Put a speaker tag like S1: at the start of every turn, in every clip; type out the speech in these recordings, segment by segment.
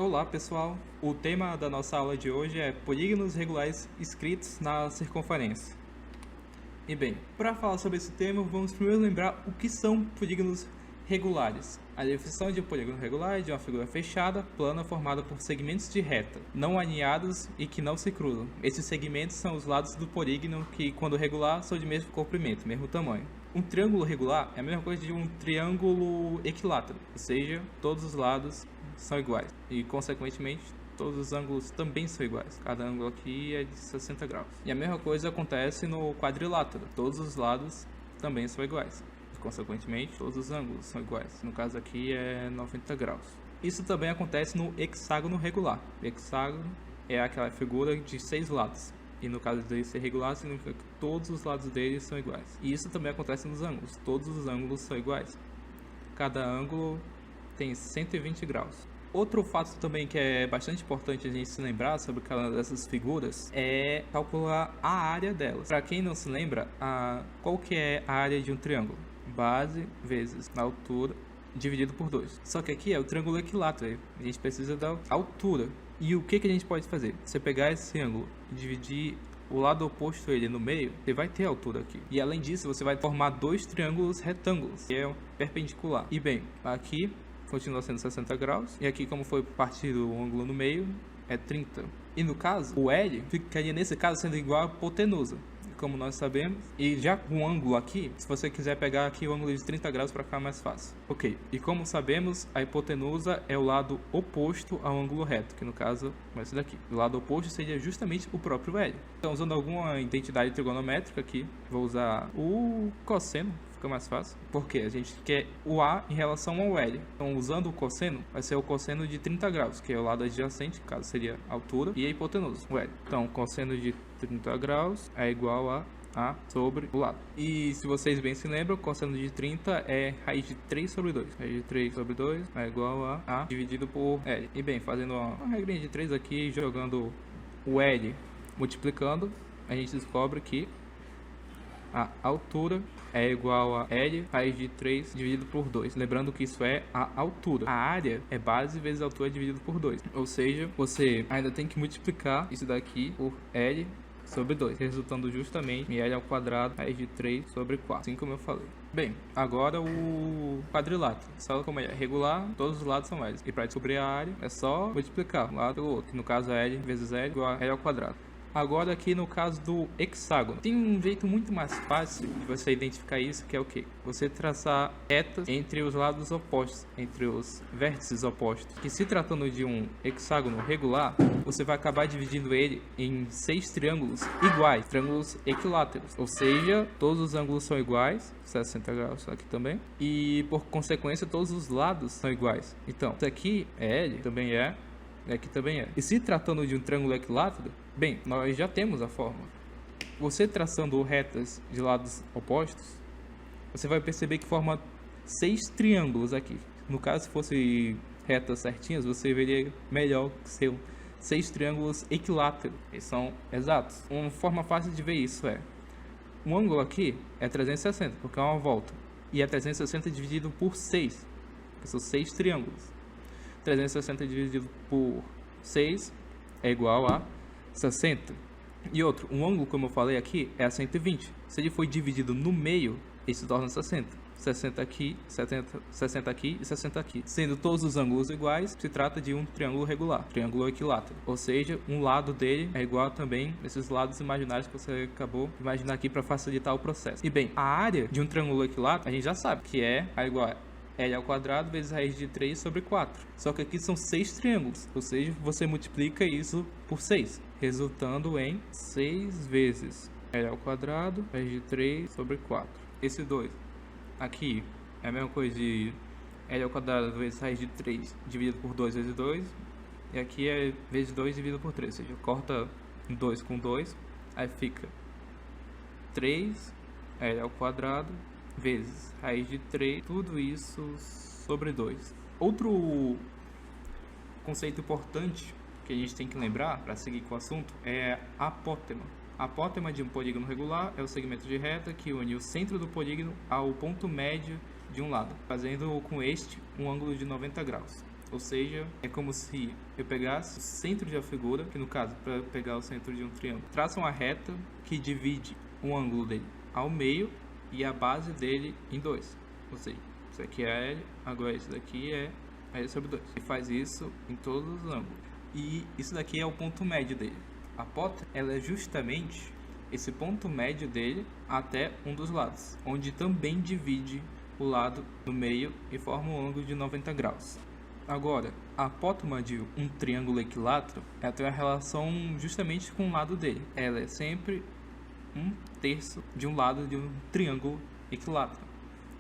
S1: Olá pessoal, o tema da nossa aula de hoje é polígonos regulares escritos na circunferência. E bem, para falar sobre esse tema, vamos primeiro lembrar o que são polígonos regulares. A definição de um polígono regular é de uma figura fechada, plana, formada por segmentos de reta, não alinhados e que não se cruzam. Esses segmentos são os lados do polígono que, quando regular, são de mesmo comprimento, mesmo tamanho. Um triângulo regular é a mesma coisa de um triângulo equilátero, ou seja, todos os lados são iguais e, consequentemente, todos os ângulos também são iguais. Cada ângulo aqui é de 60 graus. E a mesma coisa acontece no quadrilátero. Todos os lados também são iguais. E, consequentemente, todos os ângulos são iguais. No caso aqui é 90 graus. Isso também acontece no hexágono regular. O hexágono é aquela figura de 6 lados. E no caso dele ser regular, significa que todos os lados dele são iguais. E isso também acontece nos ângulos. Todos os ângulos são iguais. Cada ângulo tem 120 graus. Outro fato também que é bastante importante a gente se lembrar sobre cada dessas figuras é calcular a área delas. Para quem não se lembra, qual que é a área de um triângulo? Base vezes a altura dividido por 2. Só que aqui é o triângulo equilátero, a gente precisa da altura. E o que a gente pode fazer? Você pegar esse ângulo e dividir o lado oposto a ele no meio, você vai ter altura aqui. E além disso, você vai formar dois triângulos retângulos, que é perpendicular. E bem, aqui continua sendo 60 graus. E aqui, como foi partido o ângulo no meio, é 30. E no caso, o L ficaria nesse caso sendo igual a hipotenusa, como nós sabemos. E já com o ângulo aqui, se você quiser pegar aqui o ângulo de 30 graus para ficar mais fácil. Ok, e como sabemos, a hipotenusa é o lado oposto ao ângulo reto, que no caso vai ser daqui. O lado oposto seria justamente o próprio L. Então, usando alguma identidade trigonométrica aqui, vou usar o cosseno, fica mais fácil, porque a gente quer o A em relação ao L. Então, usando o cosseno, vai ser o cosseno de 30 graus, que é o lado adjacente, caso seria a altura, e a hipotenusa, o L. Então, cosseno de 30 graus é igual a A sobre o lado. E se vocês bem se lembram, cosseno de 30 é raiz de 3 sobre 2. Raiz de 3 sobre 2 é igual a A dividido por L. E bem, fazendo uma regrinha de 3 aqui, jogando o L multiplicando, a gente descobre que a altura é igual a L raiz de 3 dividido por 2. Lembrando que isso é a altura. A área é base vezes a altura dividido por 2. Ou seja, você ainda tem que multiplicar isso daqui por L sobre 2, resultando justamente em L ao quadrado raiz de 3 sobre 4, assim como eu falei. Bem, agora o quadrilátero. Só como ele é regular, todos os lados são L. E para descobrir a área, é só multiplicar um lado pelo outro. No caso, L vezes L igual a L ao quadrado. Agora aqui no caso do hexágono, tem um jeito muito mais fácil de você identificar isso, que é o que? Você traçar retas entre os lados opostos, entre os vértices opostos. Que se tratando de um hexágono regular, você vai acabar dividindo ele em 6 triângulos iguais, triângulos equiláteros. Ou seja, todos os ângulos são iguais, 60 graus aqui também, e por consequência todos os lados são iguais. Então, isso aqui é L, também é, aqui também é. E se tratando de um triângulo equilátero, bem, nós já temos a forma. Você traçando retas de lados opostos, você vai perceber que forma 6 triângulos aqui. No caso, se fosse retas certinhas, você veria melhor que ser 6 triângulos equiláteros. Eles são exatos. Uma forma fácil de ver isso é: um ângulo aqui é 360, porque é uma volta. E é 360 dividido por 6, que são 6 triângulos. 360 dividido por 6 é igual a 60. E outro, um ângulo, como eu falei aqui, é a 120. Se ele for dividido no meio, ele se torna 60. 60 aqui, 60 aqui e 60 aqui. Sendo todos os ângulos iguais, se trata de um triângulo regular, triângulo equilátero. Ou seja, um lado dele é igual também a esses lados imaginários que você acabou de imaginar aqui para facilitar o processo. E bem, a área de um triângulo equilátero, a gente já sabe que é igual a L ao quadrado vezes raiz de 3 sobre 4. Só que aqui são 6 triângulos, ou seja, você multiplica isso por 6, resultando em 6 vezes L ao quadrado raiz de 3 sobre 4. Esse 2 aqui é a mesma coisa de L ao quadrado vezes raiz de 3 dividido por 2 vezes 2. E aqui é vezes 2 dividido por 3, ou seja, corta 2 com 2, aí fica 3 L ao quadrado vezes raiz de 3, tudo isso sobre 2. Outro conceito importante que a gente tem que lembrar para seguir com o assunto é a apótema. A apótema de um polígono regular é o segmento de reta que une o centro do polígono ao ponto médio de um lado, fazendo com este um ângulo de 90 graus. Ou seja, é como se eu pegasse o centro de uma figura, que no caso, para pegar o centro de um triângulo, traça uma reta que divide o ângulo dele ao meio e a base dele em 2. Ou seja, isso aqui é L, agora isso daqui é L sobre 2. E faz isso em todos os ângulos. E isso daqui é o ponto médio dele. A apótema, ela é justamente esse ponto médio dele até um dos lados, onde também divide o lado no meio e forma um ângulo de 90 graus. Agora, a apótema de um triângulo equilátero, ela tem uma relação justamente com o lado dele. Ela é sempre 1/3 de um lado de um triângulo equilátero.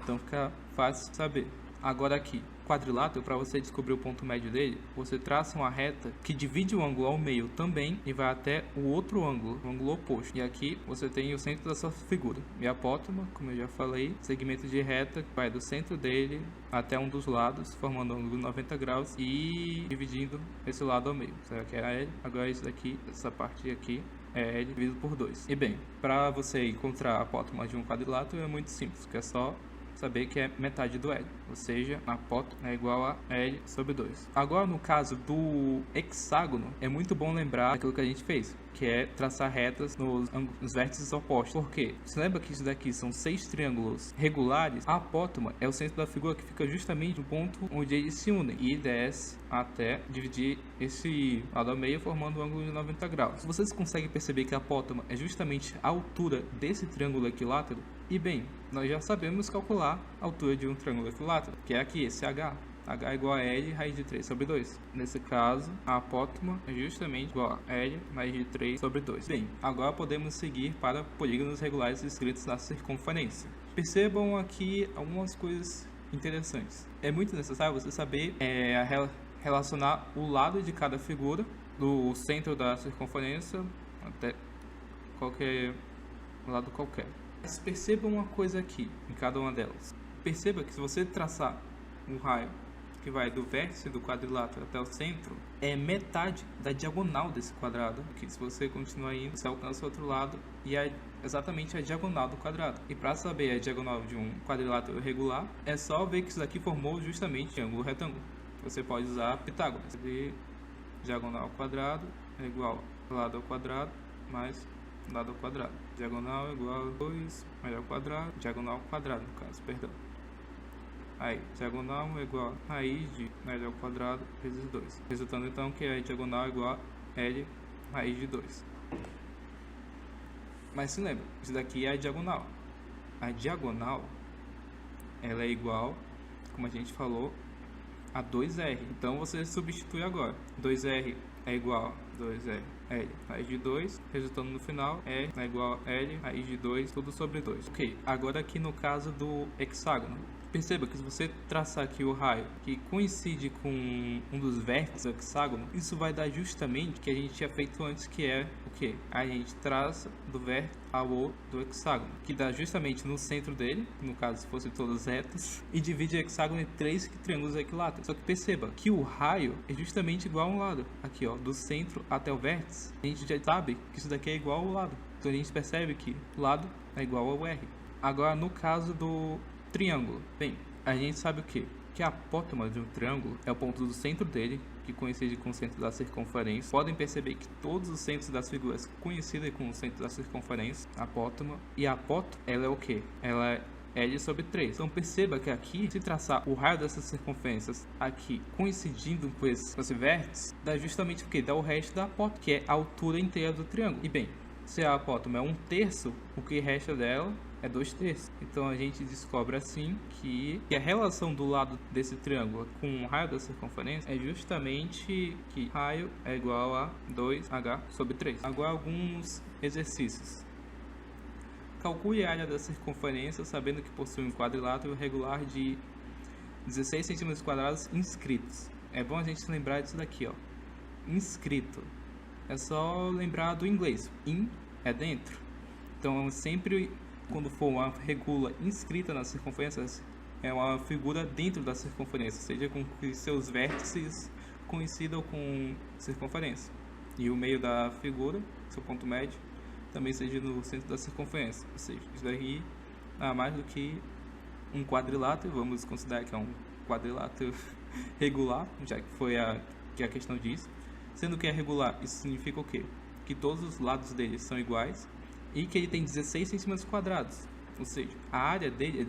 S1: Então fica fácil saber. Agora aqui, quadrilátero, para você descobrir o ponto médio dele, você traça uma reta que divide o ângulo ao meio também e vai até o outro ângulo, o ângulo oposto. E aqui você tem o centro da sua figura. E a apótema, como eu já falei, segmento de reta que vai do centro dele até um dos lados, formando um ângulo de 90 graus e dividindo esse lado ao meio. Será que é L? Agora isso daqui, essa parte aqui, é L dividido por 2. E bem, para você encontrar a apótema de um quadrilátero é muito simples, que é só saber que é metade do L, ou seja, a apótema é igual a L sobre 2. Agora, no caso do hexágono, é muito bom lembrar aquilo que a gente fez, que é traçar retas nos vértices opostos. Por quê? Você lembra que isso daqui são 6 triângulos regulares? A apótema é o centro da figura que fica justamente no ponto onde eles se unem e desce até dividir esse lado ao meio, formando um ângulo de 90 graus. Vocês conseguem perceber que a apótema é justamente a altura desse triângulo equilátero? E bem, nós já sabemos calcular a altura de um triângulo equilátero, que é aqui, esse H. H é igual a L raiz de 3 sobre 2. Nesse caso, a apótema é justamente igual a L raiz de 3 sobre 2. Bem, agora podemos seguir para polígonos regulares escritos na circunferência. Percebam aqui algumas coisas interessantes. É muito necessário você saber relacionar o lado de cada figura, do centro da circunferência até qualquer lado qualquer. Mas perceba uma coisa aqui, em cada uma delas. Perceba que se você traçar um raio que vai do vértice do quadrilátero até o centro, é metade da diagonal desse quadrado. Que se você continuar indo, você alcança o outro lado e é exatamente a diagonal do quadrado. E para saber a diagonal de um quadrilátero regular, é só ver que isso daqui formou justamente ângulo retângulo. Você pode usar Pitágoras. Diagonal ao quadrado é igual a lado ao quadrado mais lado ao quadrado. Diagonal é igual a 2 mais ao quadrado, diagonal ao quadrado no caso, perdão. Aí, diagonal é igual a raiz de L ao quadrado vezes 2. Resultando então que a diagonal é igual a L raiz de 2. Mas se lembra, isso daqui é a diagonal. A diagonal, ela é igual, como a gente falou, a 2R. Então você substitui agora. 2R é igual a 2R L raiz de 2, resultando no final R é igual a L raiz de 2, tudo sobre 2. Ok, agora aqui no caso do hexágono. Perceba que se você traçar aqui o raio que coincide com um dos vértices do hexágono, isso vai dar justamente o que a gente tinha feito antes, que é o que? A gente traça do vértice ao outro do hexágono, que dá justamente no centro dele, no caso se fossem todas retas, e divide o hexágono em 3 triângulos equiláteros. Só que perceba que o raio é justamente igual a um lado, aqui ó, do centro até o vértice. A gente já sabe que isso daqui é igual ao lado, então a gente percebe que o lado é igual ao R. Agora no caso do triângulo, bem, a gente sabe o que? Que a apótema de um triângulo é o ponto do centro dele, que coincide com o centro da circunferência. Podem perceber que todos os centros das figuras coincidem com o centro da circunferência, a apótema. E a apótema, ela é o que? Ela é L sobre 3. Então perceba que aqui, se traçar o raio dessas circunferências aqui coincidindo com esse vértice, dá justamente o que? Dá o resto da apótema, que é a altura inteira do triângulo. E bem, se a apótema é 1/3, o que resta dela é 2/3. Então a gente descobre assim que a relação do lado desse triângulo com o raio da circunferência é justamente que raio é igual a 2H sobre 3. Agora alguns exercícios. Calcule a área da circunferência sabendo que possui um quadrilátero regular de 16 cm² inscritos. É bom a gente lembrar disso daqui, ó. Inscrito. É só lembrar do inglês. In é dentro. Então sempre quando for uma regula inscrita na circunferência, é uma figura dentro da circunferência, seja com que seus vértices coincidam com circunferência. E o meio da figura, seu ponto médio, também seja no centro da circunferência. Ou seja, isso daí não é mais do que um quadrilátero, vamos considerar que é um quadrilátero regular, já que foi que a questão diz. Sendo que é regular, isso significa o quê? Que todos os lados dele são iguais e que ele tem 16 centímetros quadrados. Ou seja, a área dele é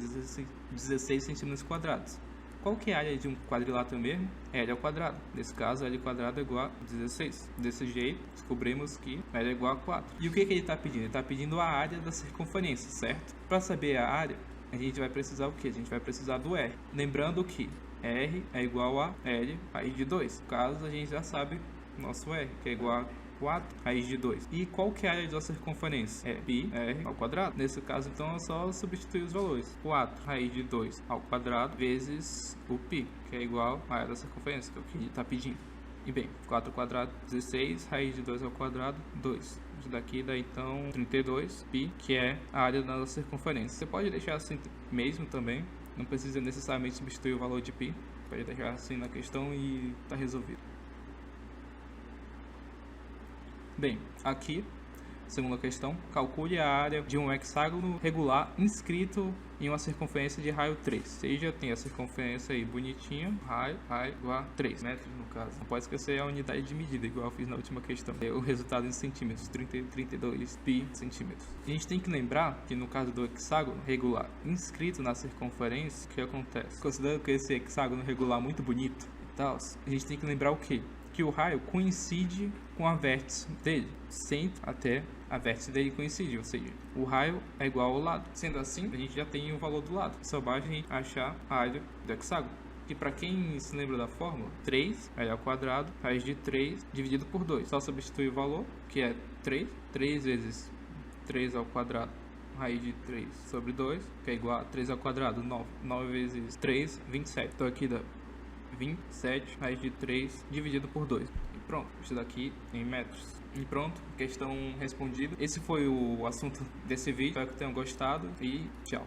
S1: 16 centímetros quadrados. Qual que é a área de um quadrilátero mesmo? L ao quadrado. Nesse caso, L ao quadrado é igual a 16. Desse jeito, descobrimos que L é igual a 4. E o que ele está pedindo? Ele está pedindo a área da circunferência, certo? Para saber a área, a gente vai precisar o quê? A gente vai precisar do R. Lembrando que R é igual a L raiz de 2. No caso, a gente já sabe nosso R, que é igual a 4 raiz de 2. E qual que é a área da circunferência? É πr ao quadrado. Nesse caso, então, é só substituir os valores. 4 raiz de 2 ao quadrado vezes o π, que é igual à área da circunferência, que é o que ele está pedindo. E bem, 4 ao quadrado, 16, raiz de 2 ao quadrado, 2. Isso daqui dá, então, 32 π, que é a área da nossa circunferência. Você pode deixar assim mesmo também, não precisa necessariamente substituir o valor de π. Pode deixar assim na questão e está resolvido. Bem, aqui, segunda questão, calcule a área de um hexágono regular inscrito em uma circunferência de raio 3. Seja, tem a circunferência aí bonitinha, raio igual a 3 metros no caso. Não pode esquecer a unidade de medida, igual eu fiz na última questão. O resultado em centímetros, 32 pi centímetros. A gente tem que lembrar que no caso do hexágono regular inscrito na circunferência, o que acontece? Considerando que esse hexágono regular muito bonito e tal, a gente tem que lembrar o quê? Que o raio coincide com a vértice dele, centro até a vértice dele coincide, ou seja, o raio é igual ao lado. Sendo assim, a gente já tem o valor do lado. Só basta a gente achar a área do hexágono. E para quem se lembra da fórmula, 3 L ao quadrado, raiz de 3 dividido por 2. Só substituir o valor, que é 3 vezes 3 ao quadrado, raiz de 3 sobre 2, que é igual a 3 ao quadrado, 9. 9 vezes 3, 27. Então aqui dá 27 raiz de 3 dividido por 2. E pronto, isso daqui em metros. E pronto, questão respondida. Esse foi o assunto desse vídeo. Espero que tenham gostado e tchau.